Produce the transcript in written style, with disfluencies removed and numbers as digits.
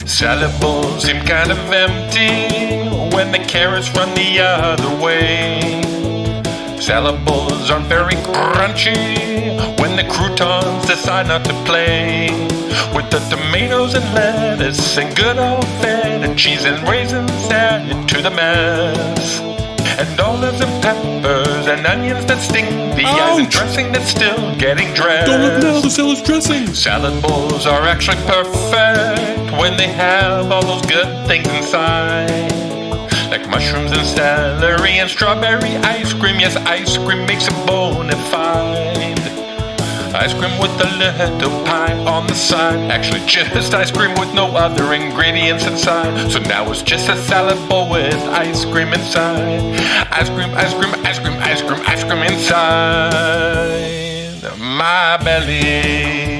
Salad bowls seem kind of empty when the carrots run the other way. Salad bowls aren't very crunchy when the croutons decide not to play. With the tomatoes and lettuce and good old feta cheese and raisins added to the mess. And olives and peppers and onions that sting the eyes and dressing that's still getting dressed. Don't look now, the salad's dressing. Salad bowls are actually perfect when they have all those good things inside. Like mushrooms and celery and strawberry ice cream. Yes, ice cream makes a bona fide. Ice cream with a little pie on the side. Actually just ice cream with no other ingredients inside. So now it's just a salad bowl with ice cream inside. Ice cream, ice cream, ice cream, ice cream, ice cream inside my belly.